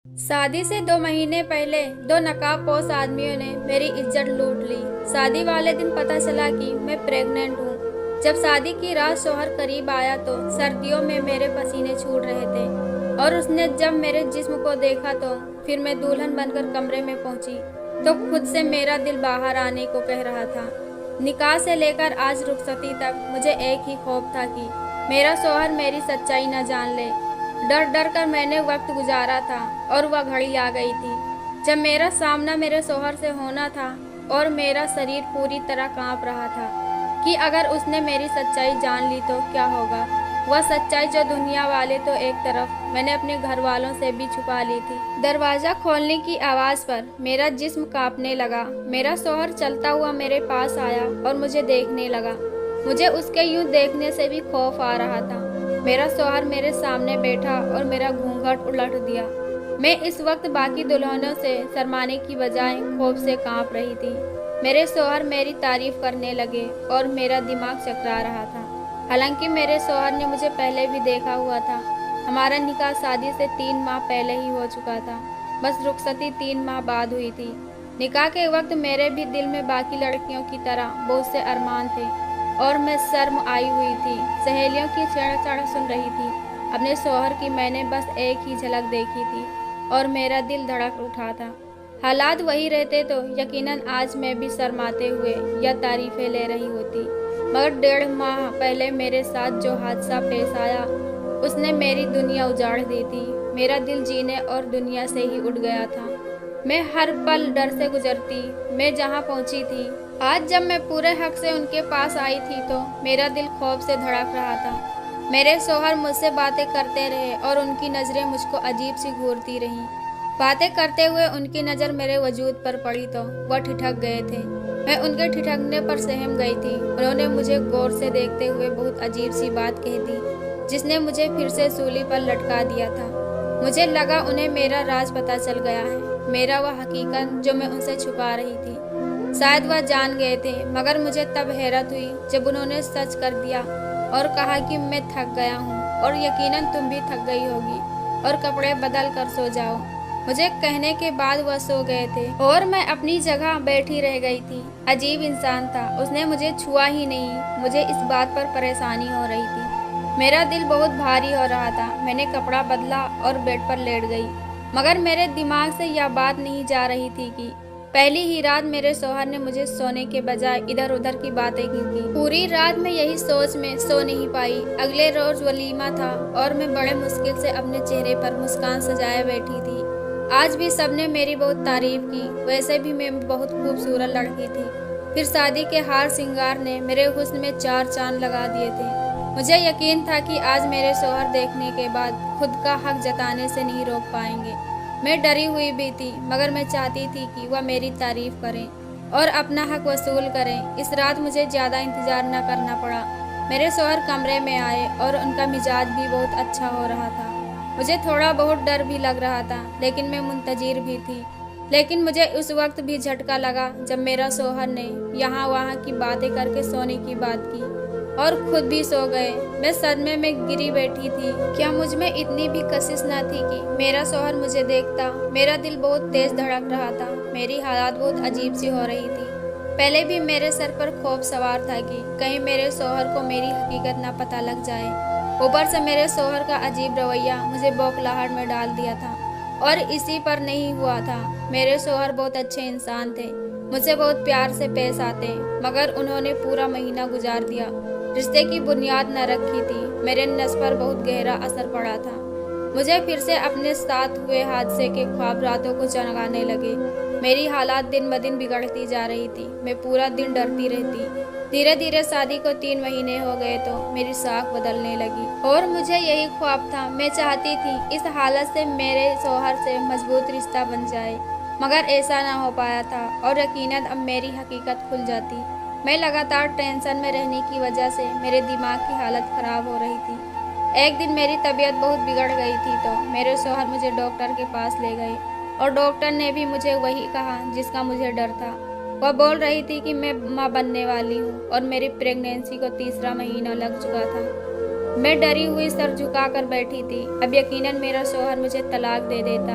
शादी से 2 महीने पहले दो नकाबपोश आदमियों ने मेरी इज्जत लूट ली। शादी वाले दिन पता चला कि मैं प्रेग्नेंट हूँ। जब शादी की रात शौहर करीब आया तो सर्दियों में मेरे पसीने छूट रहे थे और उसने जब मेरे जिस्म को देखा तो फिर मैं दुल्हन बनकर कमरे में पहुंची तो खुद से मेरा दिल बाहर आने को कह रहा था। निकाह से लेकर आज रुखसती तक मुझे एक ही खौफ था कि मेरा शौहर मेरी सच्चाई न जान ले। डर डर कर मैंने वक्त गुजारा था और वह घड़ी आ गई थी जब मेरा सामना मेरे शौहर से होना था और मेरा शरीर पूरी तरह कांप रहा था कि अगर उसने मेरी सच्चाई जान ली तो क्या होगा। वह सच्चाई जो दुनिया वाले तो एक तरफ, मैंने अपने घर वालों से भी छुपा ली थी। दरवाजा खोलने की आवाज पर मेरा जिस्म कांपने लगा। मेरा शौहर चलता हुआ मेरे पास आया और मुझे देखने लगा। मुझे उसके यूं देखने से भी खौफ आ रहा था। मेरा शौहर मेरे सामने बैठा और मेरा घूंघट उलट दिया। मैं इस वक्त बाकी दुल्हनों से शर्माने की बजाय खौफ से कांप रही थी। मेरे शौहर मेरी तारीफ करने लगे और मेरा दिमाग चकरा रहा था। हालांकि मेरे शौहर ने मुझे पहले भी देखा हुआ था। हमारा निकाह शादी से 3 माह पहले ही हो चुका था, बस रुखसती 3 माह बाद हुई थी। निकाह के वक्त मेरे भी दिल में बाकी लड़कियों की तरह बहुत से अरमान थे और मैं शर्म आई हुई थी। सहेलियों की छेड़छाड़ सुन रही थी। अपने शौहर की मैंने बस एक ही झलक देखी थी और मेरा दिल धड़क उठा था। हालात वही रहते तो यकीनन आज मैं भी शर्माते हुए या तारीफें ले रही होती, मगर 1.5 माह पहले मेरे साथ जो हादसा पेश आया उसने मेरी दुनिया उजाड़ दी थी। मेरा दिल जीने और दुनिया से ही उड़ गया था। मैं हर पल डर से गुजरती। मैं जहाँ पहुँची थी आज जब मैं पूरे हक से उनके पास आई थी तो मेरा दिल खौफ से धड़क रहा था। मेरे शौहर मुझसे बातें करते रहे और उनकी नज़रें मुझको अजीब सी घूरती रहीं। बातें करते हुए उनकी नज़र मेरे वजूद पर पड़ी तो वह ठिठक गए थे। मैं उनके ठिठकने पर सहम गई थी। उन्होंने मुझे गौर से देखते हुए बहुत अजीब सी बात कह दी जिसने मुझे फिर से सूली पर लटका दिया था। मुझे लगा उन्हें मेरा राज पता चल गया है, मेरा वह हकीकत जो मैं उनसे छुपा रही थी। शायद वह जान गए थे, मगर मुझे तब हैरत हुई जब उन्होंने सच कर दिया और कहा कि मैं थक गया हूँ और यकीनन तुम भी थक गई होगी और कपड़े बदल कर सो जाओ। मुझे कहने के बाद वह सो गए थे और मैं अपनी जगह बैठी रह गई थी। अजीब इंसान था, उसने मुझे छुआ ही नहीं। मुझे इस बात पर परेशानी हो रही थी। मेरा दिल बहुत भारी हो रहा था। मैंने कपड़ा बदला और बेड पर लेट गई, मगर मेरे दिमाग से यह बात नहीं जा रही थी कि पहली ही रात मेरे शौहर ने मुझे सोने के बजाय इधर उधर की बातें की थी। पूरी रात मैं यही सोच में सो नहीं पाई। अगले रोज वलीमा था और मैं बड़े मुश्किल से अपने चेहरे पर मुस्कान सजाए बैठी थी। आज भी सबने मेरी बहुत तारीफ की, वैसे भी मैं बहुत खूबसूरत लड़की थी। फिर शादी के हार श्रृंगार ने मेरे हुस्न में 4 चांद लगा दिए थे। मुझे यकीन था कि आज मेरे शौहर देखने के बाद खुद का हक जताने से नहीं रोक पाएंगे। मैं डरी हुई भी थी, मगर मैं चाहती थी कि वह मेरी तारीफ करें और अपना हक वसूल करें। इस रात मुझे ज़्यादा इंतजार न करना पड़ा। मेरे शौहर कमरे में आए और उनका मिजाज भी बहुत अच्छा हो रहा था। मुझे थोड़ा बहुत डर भी लग रहा था, लेकिन मैं मुंतजिर भी थी। लेकिन मुझे उस वक्त भी झटका लगा जब मेरा शौहर ने यहाँ वहाँ की बातें करके सोने की बात की और खुद भी सो गए। मैं सदमे में गिरी बैठी थी। क्या मुझ में इतनी भी कशिश न थी कि मेरा शौहर मुझे देखता? मेरा दिल बहुत तेज धड़क रहा था। मेरी हालात बहुत अजीब सी हो रही थी। पहले भी मेरे सर पर खौफ सवार था कि कहीं मेरे शौहर को मेरी हकीकत न पता लग जाए। ऊपर से मेरे शौहर का अजीब रवैया मुझे बौखलाहट में डाल दिया था और इसी पर नहीं हुआ था। मेरे शौहर बहुत अच्छे इंसान थे, मुझसे बहुत प्यार से पेश आते, मगर उन्होंने पूरा महीना गुजार दिया। रिश्ते की बुनियाद न रखी थी। मेरे नस पर बहुत गहरा असर पड़ा था। मुझे फिर से अपने साथ हुए हादसे के ख्वाब रातों को जगाने लगे। मेरी हालात दिन ब दिन बिगड़ती जा रही थी। मैं पूरा दिन डरती रहती। धीरे धीरे शादी को 3 महीने हो गए तो मेरी साख बदलने लगी और मुझे यही ख्वाब था। मैं चाहती थी इस हालत से मेरे शौहर से मजबूत रिश्ता बन जाए, मगर ऐसा ना हो पाया था और यकीनन अब मेरी हकीकत खुल जाती। मैं लगातार टेंशन में रहने की वजह से मेरे दिमाग की हालत खराब हो रही थी। एक दिन मेरी तबीयत बहुत बिगड़ गई थी तो मेरे शौहर मुझे डॉक्टर के पास ले गए और डॉक्टर ने भी मुझे वही कहा जिसका मुझे डर था। वह बोल रही थी कि मैं माँ बनने वाली हूँ और मेरी प्रेगनेंसी को 3रा महीना लग चुका था। मैं डरी हुई सर झुकाकर बैठी थी। अब यकीनन मेरा शौहर मुझे तलाक दे देता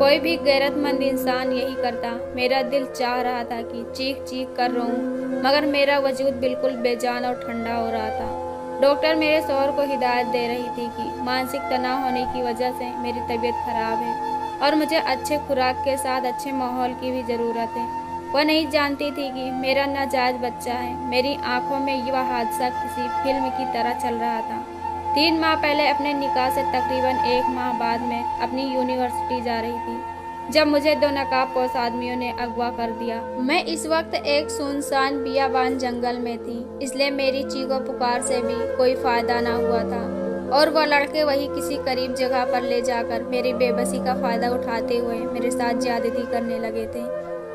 कोई भी गैरतमंद इंसान यही करता। मेरा दिल चाह रहा था कि चीख चीख कर रोऊं, मगर मेरा वजूद बिल्कुल बेजान और ठंडा हो रहा था। डॉक्टर मेरे शौहर को हिदायत दे रही थी कि मानसिक तनाव होने की वजह से मेरी तबीयत खराब है और मुझे अच्छे खुराक के साथ अच्छे माहौल की भी ज़रूरत है। वह नहीं जानती थी कि मेरा नाजायज बच्चा है। मेरी आंखों में यह हादसा किसी फिल्म की तरह चल रहा था। 3 माह पहले अपने निकाह से तकरीबन 1 माह बाद में अपनी यूनिवर्सिटी जा रही थी जब मुझे 2 नकाबपोश आदमियों ने अगवा कर दिया। मैं इस वक्त एक सुनसान बियाबान जंगल में थी, इसलिए मेरी चीखों पुकार से भी कोई फायदा ना हुआ था और वह लड़के वही किसी करीब जगह पर ले जाकर मेरी बेबसी का फायदा उठाते हुए मेरे साथ ज्यादती करने लगे थे।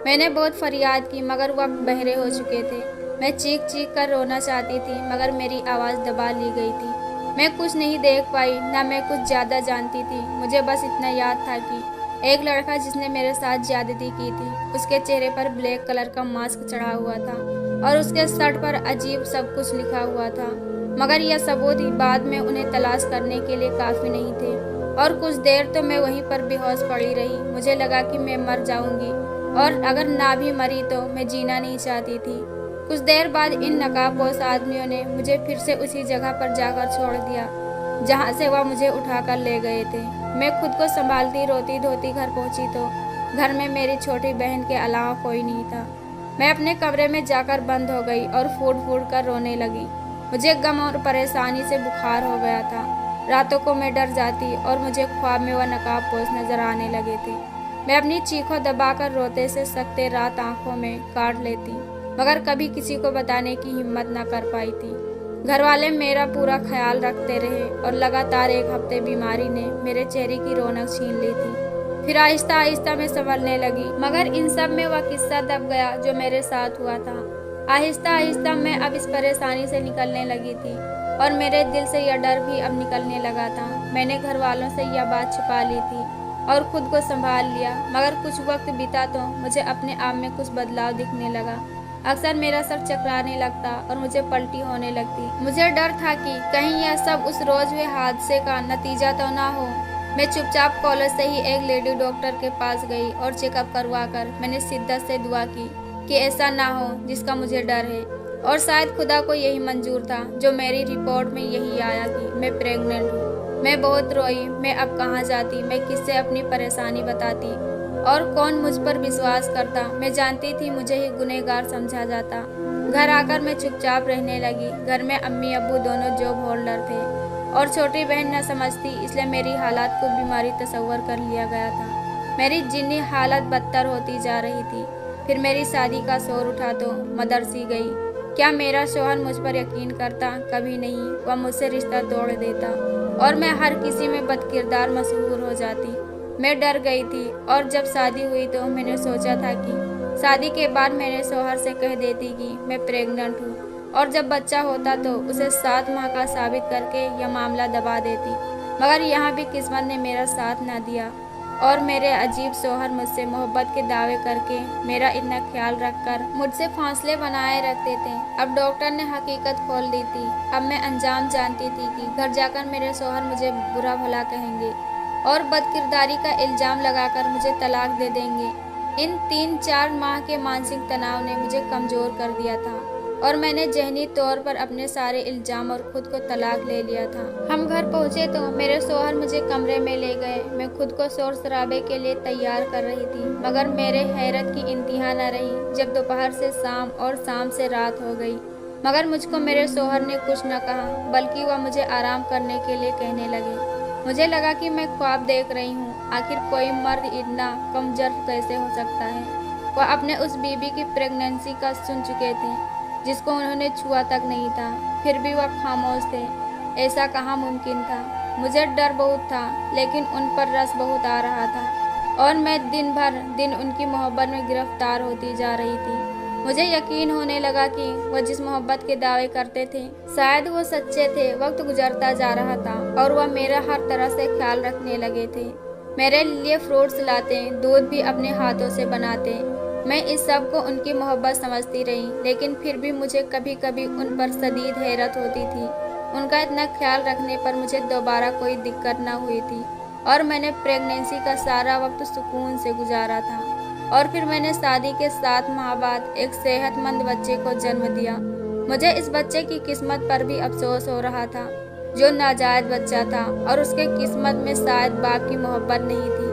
मैंने बहुत फरियाद की मगर वह बहरे हो चुके थे। मैं चीख चीख कर रोना चाहती थी मगर मेरी आवाज़ दबा ली गई थी। मैं कुछ नहीं देख पाई, ना मैं कुछ ज़्यादा जानती थी। मुझे बस इतना याद था कि एक लड़का जिसने मेरे साथ ज्यादती की थी, उसके चेहरे पर ब्लैक कलर का मास्क चढ़ा हुआ था और उसके शर्ट पर अजीब सब कुछ लिखा हुआ था, मगर यह सबूत ही बाद में उन्हें तलाश करने के लिए काफ़ी नहीं थे। और कुछ देर तो मैं वहीं पर बेहोश पड़ी रही। मुझे लगा कि मैं मर जाऊंगी और अगर ना भी मरी तो मैं जीना नहीं चाहती थी। कुछ देर बाद इन नकाबपोश आदमियों ने मुझे फिर से उसी जगह पर जाकर छोड़ दिया जहाँ से वह मुझे उठाकर ले गए थे। मैं खुद को संभालती रोती धोती घर पहुँची तो घर में मेरी छोटी बहन के अलावा कोई नहीं था। मैं अपने कमरे में जाकर बंद हो गई और फूट फूट कर रोने लगी। मुझे गम और परेशानी से बुखार हो गया था। रातों को मैं डर जाती और मुझे ख्वाब में वह नकाबपोश नजर आने लगे थे। मैं अपनी चीखों दबाकर रोते से सकते रात आंखों में काट लेती, मगर कभी किसी को बताने की हिम्मत न कर पाई थी। घर वाले मेरा पूरा ख्याल रखते रहे और लगातार 1 हफ्ते बीमारी ने मेरे चेहरे की रौनक छीन ली थी। फिर आहिस्ता आहिस्ता मैं संभलने लगी, मगर इन सब में वह किस्सा दब गया जो मेरे साथ हुआ था। आहिस्ता आहिस्ता मैं अब इस परेशानी से निकलने लगी थी और मेरे दिल से यह डर भी अब निकलने लगा था। मैंने घर वालों से यह बात छुपा ली थी और खुद को संभाल लिया, मगर कुछ वक्त बीता तो मुझे अपने आप में कुछ बदलाव दिखने लगा। अक्सर मेरा सर चकराने लगता और मुझे पलटी होने लगती। मुझे डर था कि कहीं यह सब उस रोज हुए हादसे का नतीजा तो ना हो। मैं चुपचाप कॉलेज से ही एक लेडी डॉक्टर के पास गई और चेकअप करवाकर मैंने शिद्दत से दुआ की कि ऐसा ना हो जिसका मुझे डर है। और शायद खुदा को यही मंजूर था जो मेरी रिपोर्ट में यही आया कि मैं प्रेग्नेंट हूँ। मैं बहुत रोई। मैं अब कहाँ जाती, मैं किससे अपनी परेशानी बताती और कौन मुझ पर विश्वास करता। मैं जानती थी मुझे ही गुनहगार समझा जाता। घर आकर मैं चुपचाप रहने लगी। घर में अम्मी अब्बू दोनों जॉब होल्डर थे और छोटी बहन न समझती, इसलिए मेरी हालात को बीमारी तस्वर कर लिया गया था। मेरी जिन्नी हालत बदतर होती जा रही थी। फिर मेरी शादी का शोर उठा तो मदर सी गई। क्या मेरा शौहर मुझ पर यकीन करता? कभी नहीं। वह मुझसे रिश्ता तोड़ देता और मैं हर किसी में बदकिरदार मशहूर हो जाती। मैं डर गई थी और जब शादी हुई तो मैंने सोचा था कि शादी के बाद मेरे शौहर से कह देती कि मैं प्रेग्नेंट हूँ और जब बच्चा होता तो उसे 7 माह का साबित करके यह मामला दबा देती, मगर यहाँ भी किस्मत ने मेरा साथ न दिया और मेरे अजीब शौहर मुझसे मोहब्बत के दावे करके मेरा इतना ख्याल रखकर मुझसे फासले बनाए रखते थे। अब डॉक्टर ने हकीकत खोल दी थी। अब मैं अंजाम जानती थी कि घर जाकर मेरे शौहर मुझे बुरा भला कहेंगे और बदकिरदारी का इल्जाम लगाकर मुझे तलाक दे देंगे। इन 3-4 माह के मानसिक तनाव ने मुझे कमज़ोर कर दिया था और मैंने जहनी तौर पर अपने सारे इल्जाम और खुद को तलाक ले लिया था। हम घर पहुंचे तो मेरे शौहर मुझे कमरे में ले गए। मैं खुद को शोर शराबे के लिए तैयार कर रही थी, मगर मेरे हैरत की इंतहा न रही जब दोपहर से शाम और शाम से रात हो गई, मगर मुझको मेरे शौहर ने कुछ न कहा, बल्कि वह मुझे आराम करने के लिए कहने लगे। मुझे लगा कि मैं ख्वाब देख रही हूँ। आखिर कोई मर्द इतना कमजोर कैसे हो सकता है? वह अपने उस बीबी की प्रेगनेंसी का सुन चुके थे जिसको उन्होंने छुआ तक नहीं था, फिर भी वह खामोश थे। ऐसा कहाँ मुमकिन था? मुझे डर बहुत था, लेकिन उन पर रस बहुत आ रहा था और मैं दिन भर दिन उनकी मोहब्बत में गिरफ्तार होती जा रही थी। मुझे यकीन होने लगा कि वह जिस मोहब्बत के दावे करते थे शायद वो सच्चे थे। वक्त गुजरता जा रहा था और वह मेरा हर तरह से ख्याल रखने लगे थे। मेरे लिए फ्रूट्स लाते, दूध भी अपने हाथों से बनाते। मैं इस सब को उनकी मोहब्बत समझती रही, लेकिन फिर भी मुझे कभी कभी उन पर शदीद हैरत होती थी। उनका इतना ख्याल रखने पर मुझे दोबारा कोई दिक्कत न हुई थी। और मैंने प्रेगनेंसी का सारा वक्त सुकून से गुजारा था। और फिर मैंने शादी के 7 माह बाद एक सेहतमंद बच्चे को जन्म दिया। मुझे इस बच्चे की किस्मत पर भी अफसोस हो रहा था, जो नाजायज बच्चा था और उसके किस्मत में शायद बाप की मोहब्बत नहीं थी।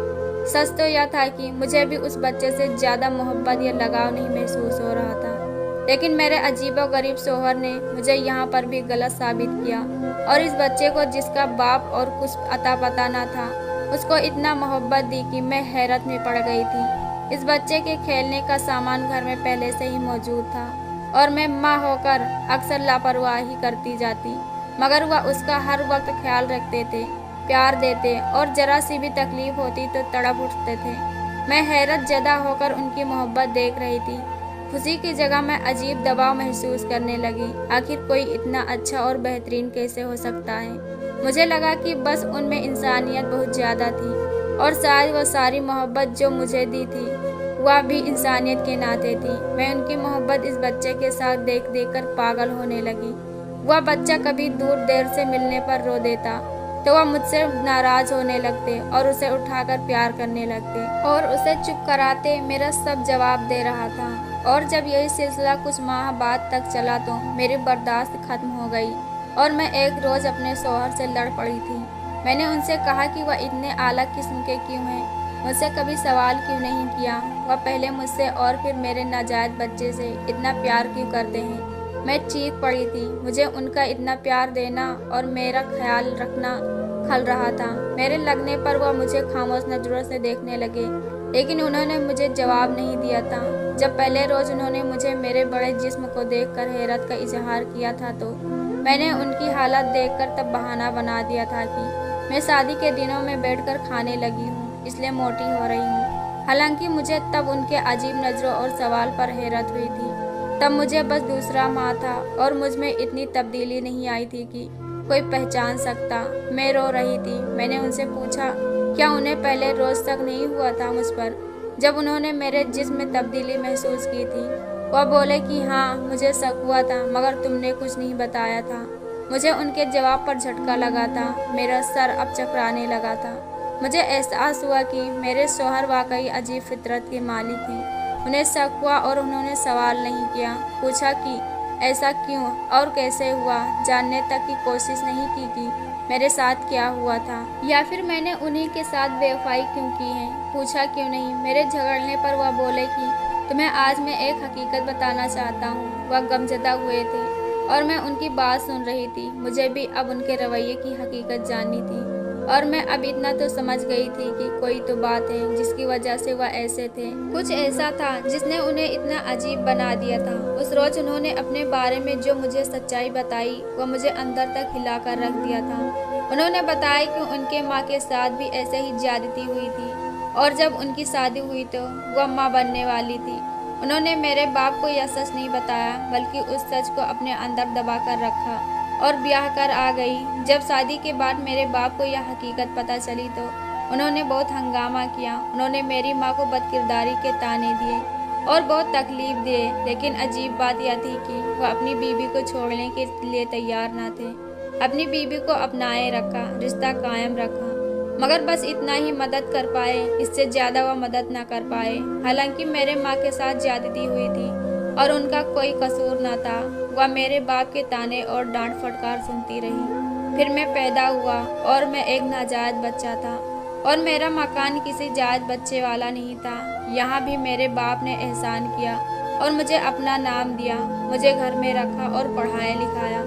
सच तो यह था कि मुझे भी उस बच्चे से ज़्यादा मोहब्बत या लगाव नहीं महसूस हो रहा था। लेकिन मेरे अजीबोगरीब शोहर ने मुझे यहाँ पर भी गलत साबित किया और इस बच्चे को, जिसका बाप और कुछ अता पता न था, उसको इतना मोहब्बत दी कि मैं हैरत में पड़ गई थी। इस बच्चे के खेलने का सामान घर में पहले से ही मौजूद था और मैं माँ होकर अक्सर लापरवाही करती जाती, मगर वह उसका हर वक्त ख्याल रखते थे, प्यार देते और जरा सी भी तकलीफ होती तो तड़प उठते थे। मैं हैरत ज़दा होकर उनकी मोहब्बत देख रही थी। खुशी की जगह मैं अजीब दबाव महसूस करने लगी। आखिर कोई इतना अच्छा और बेहतरीन कैसे हो सकता है। मुझे लगा कि बस उनमें इंसानियत बहुत ज़्यादा थी और शायद वह सारी मोहब्बत जो मुझे दी थी वह भी इंसानियत के नाते थी। मैं उनकी मोहब्बत इस बच्चे के साथ देख देख कर पागल होने लगी। वह बच्चा कभी दूर देर से मिलने पर रो देता तो वह मुझसे नाराज होने लगते और उसे उठाकर प्यार करने लगते और उसे चुप कराते मेरा सब जवाब दे रहा था। और जब यही सिलसिला कुछ माह बाद तक चला तो मेरी बर्दाश्त खत्म हो गई और मैं एक रोज़ अपने शौहर से लड़ पड़ी थी। मैंने उनसे कहा कि वह इतने आला किस्म के क्यों हैं, मुझसे कभी सवाल क्यों नहीं किया, वह पहले मुझसे और फिर मेरे नाजायज बच्चे से इतना प्यार क्यों करते हैं। मैं चीख पड़ी थी। मुझे उनका इतना प्यार देना और मेरा ख्याल रखना खल रहा था। मेरे लगने पर वह मुझे खामोश नजरों से देखने लगे, लेकिन उन्होंने मुझे जवाब नहीं दिया था। जब पहले रोज़ उन्होंने मुझे मेरे बड़े जिस्म को देखकर हैरत का इजहार किया था तो मैंने उनकी हालत देखकर तब बहाना बना दिया था कि मैं शादी के दिनों में बैठकर खाने लगी हूँ, इसलिए मोटी हो रही हूँ। हालांकि मुझे तब उनके अजीब नज़रों और सवाल पर हैरत हुई थी। तब मुझे बस दूसरा माह था और मुझ में इतनी तब्दीली नहीं आई थी कि कोई पहचान सकता। मैं रो रही थी। मैंने उनसे पूछा क्या उन्हें पहले रोज़ तक नहीं हुआ था मुझ पर, जब उन्होंने मेरे जिस्म में तब्दीली महसूस की थी। वह बोले कि हाँ मुझे शक हुआ था, मगर तुमने कुछ नहीं बताया था। मुझे उनके जवाब पर झटका लगा था। मेरा सर अब चकराने लगा था। मुझे एहसास हुआ कि मेरे शौहर वाकई अजीब फितरत के मालिक हैं। उन्हें शक हुआ और उन्होंने सवाल नहीं किया। पूछा कि ऐसा क्यों और कैसे हुआ। जानने तक की कोशिश नहीं की कि मेरे साथ क्या हुआ था या फिर मैंने उन्हीं के साथ बेवफाई क्यों की है। पूछा क्यों नहीं। मेरे झगड़ने पर वह बोले कि तुम्हें आज मैं एक हकीकत बताना चाहता हूँ। वह गमज़दा हुए थे और मैं उनकी बात सुन रही थी। मुझे भी अब उनके रवैये की हकीकत जाननी थी और मैं अब इतना तो समझ गई थी कि कोई तो बात है जिसकी वजह से वह ऐसे थे। कुछ ऐसा था जिसने उन्हें इतना अजीब बना दिया था। उस रोज उन्होंने अपने बारे में जो मुझे सच्चाई बताई वह मुझे अंदर तक हिला कर रख दिया था। उन्होंने बताया कि उनके माँ के साथ भी ऐसे ही ज्यादती हुई थी और जब उनकी शादी हुई तो वह माँ बनने वाली थी। उन्होंने मेरे बाप को यह सच नहीं बताया, बल्कि उस सच को अपने अंदर दबा कर रखा और ब्याह कर आ गई। जब शादी के बाद मेरे बाप को यह हकीकत पता चली तो उन्होंने बहुत हंगामा किया। उन्होंने मेरी माँ को बदकिरदारी के ताने दिए और बहुत तकलीफ दिए। लेकिन अजीब बात यह थी कि वह अपनी बीवी को छोड़ने के लिए तैयार ना थे। अपनी बीवी को अपनाए रखा, रिश्ता कायम रखा, मगर बस इतना ही मदद कर पाए, इससे ज़्यादा वह मदद ना कर पाए। हालांकि मेरे माँ के साथ ज्यादती हुई थी और उनका कोई कसूर न था। वह मेरे बाप के ताने और डांट फटकार सुनती रही। फिर मैं पैदा हुआ और मैं एक नाजायज बच्चा था और मेरा मकान किसी जायज बच्चे वाला नहीं था। यहाँ भी मेरे बाप ने एहसान किया और मुझे अपना नाम दिया, मुझे घर में रखा और पढ़ाया लिखाया।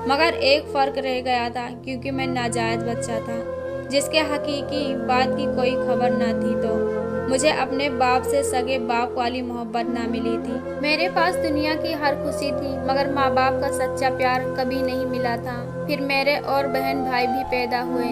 मगर एक फ़र्क रह गया था, क्योंकि मैं नाजायज बच्चा था जिसके हकीकी बात की कोई खबर न थी तो मुझे अपने बाप से सगे बाप वाली मोहब्बत ना मिली थी। मेरे पास दुनिया की हर खुशी थी, मगर माँ बाप का सच्चा प्यार कभी नहीं मिला था। फिर मेरे और बहन भाई भी पैदा हुए।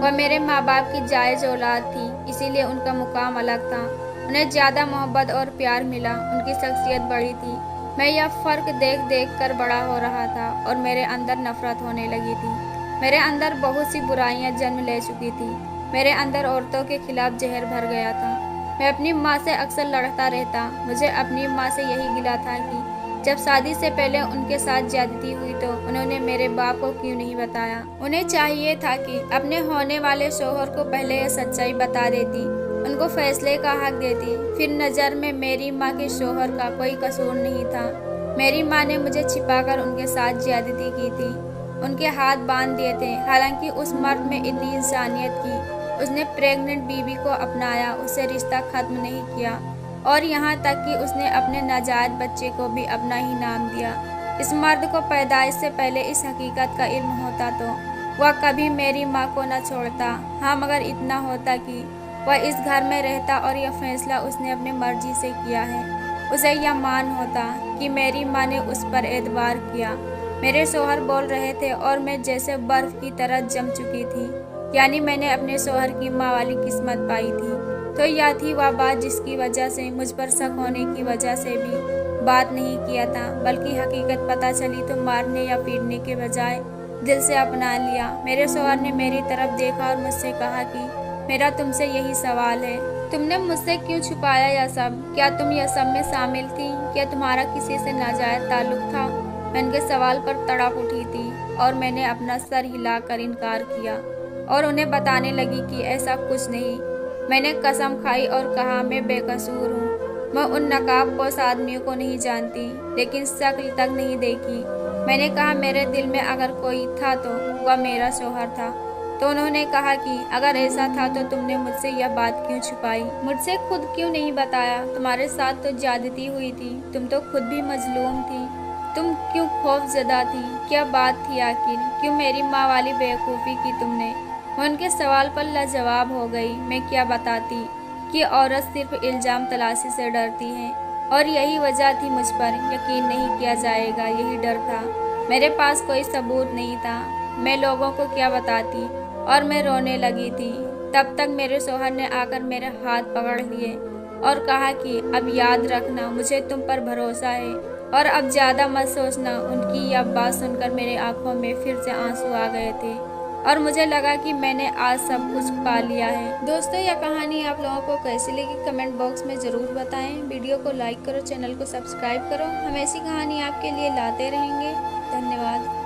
वह मेरे माँ बाप की जायज औलाद थी, इसीलिए उनका मुकाम अलग था। उन्हें ज़्यादा मोहब्बत और प्यार मिला, उनकी शख्सियत बड़ी थी। मैं यह फ़र्क देख देख कर बड़ा हो रहा था और मेरे अंदर नफरत होने लगी थी। मेरे अंदर बहुत सी बुराइयाँ जन्म ले चुकी थी। मेरे अंदर औरतों के खिलाफ जहर भर गया था। मैं अपनी माँ से अक्सर लड़ता रहता। मुझे अपनी माँ से यही गिला था कि जब शादी से पहले उनके साथ ज्यादती हुई तो उन्होंने मेरे बाप को क्यों नहीं बताया? उन्हें चाहिए था कि अपने होने वाले शौहर को पहले यह सच्चाई बता देती, उनको फैसले का हक देती। फिर नज़र में मेरी माँ के शौहर का कोई कसूर नहीं था। मेरी माँ ने मुझे छिपाकर उनके साथ ज्यादती की थी, उनके हाथ बांध दिए थे। हालांकि उस मर्द में इतनी इंसानियत की, उसने प्रेग्नेंट बीवी को अपनाया, उससे रिश्ता खत्म नहीं किया और यहाँ तक कि उसने अपने नाजायज बच्चे को भी अपना ही नाम दिया। इस मर्द को पैदाइश से पहले इस हकीकत का इल्म होता तो वह कभी मेरी माँ को न छोड़ता। हाँ, मगर इतना होता कि वह इस घर में रहता और यह फैसला उसने अपनी मर्जी से किया है। उसे यह मान होता कि मेरी माँ ने उस पर एतबार किया। मेरे शौहर बोल रहे थे और मैं जैसे बर्फ की तरह जम चुकी थी, यानी मैंने अपने शौहर की माँ वाली किस्मत पाई थी। तो यह थी वह बात जिसकी वजह से मुझ पर शक होने की वजह से भी बात नहीं किया था, बल्कि हकीकत पता चली तो मारने या पीटने के बजाय दिल से अपना लिया। मेरे शौहर ने मेरी तरफ देखा और मुझसे कहा कि मेरा तुमसे यही सवाल है, तुमने मुझसे क्यों छुपाया यह सब? क्या तुम यह सब में शामिल थी? क्या तुम्हारा किसी से नाजायज ताल्लुक था? मैं उनके सवाल पर तड़प उठी थी और मैंने अपना सर हिलाकर इनकार किया और उन्हें बताने लगी कि ऐसा कुछ नहीं। मैंने कसम खाई और कहा मैं बेकसूर हूँ। मैं उन नकाबपोश आदमियों को नहीं जानती, लेकिन शक्ल तक नहीं देखी। मैंने कहा मेरे दिल में अगर कोई था तो वह मेरा शौहर था। तो उन्होंने कहा कि अगर ऐसा था तो तुमने मुझसे यह बात क्यों छुपाई? मुझसे खुद क्यों नहीं बताया? तुम्हारे साथ तो ज्यादती हुई थी, तुम तो खुद भी मजलूम थी, तुम क्यों खौफजदा थी? क्या बात थी आखिर? क्यों मेरी माँ वाली बेवकूफ़ी की तुमने? मैं उनके सवाल पर लाजवाब हो गई। मैं क्या बताती कि औरत सिर्फ इल्ज़ाम तलाशी से डरती है और यही वजह थी मुझ पर यकीन नहीं किया जाएगा, यही डर था। मेरे पास कोई सबूत नहीं था, मैं लोगों को क्या बताती और मैं रोने लगी थी। तब तक मेरे शौहर ने आकर मेरे हाथ पकड़ लिए और कहा कि अब याद रखना मुझे तुम पर भरोसा है और अब ज़्यादा मत सोचना। उनकी यह बात सुनकर मेरे आंखों में फिर से आंसू आ गए थे और मुझे लगा कि मैंने आज सब कुछ पा लिया है। दोस्तों, यह कहानी आप लोगों को कैसी लगी कमेंट बॉक्स में ज़रूर बताएं। वीडियो को लाइक करो, चैनल को सब्सक्राइब करो। हम ऐसी कहानी आपके लिए लाते रहेंगे। धन्यवाद।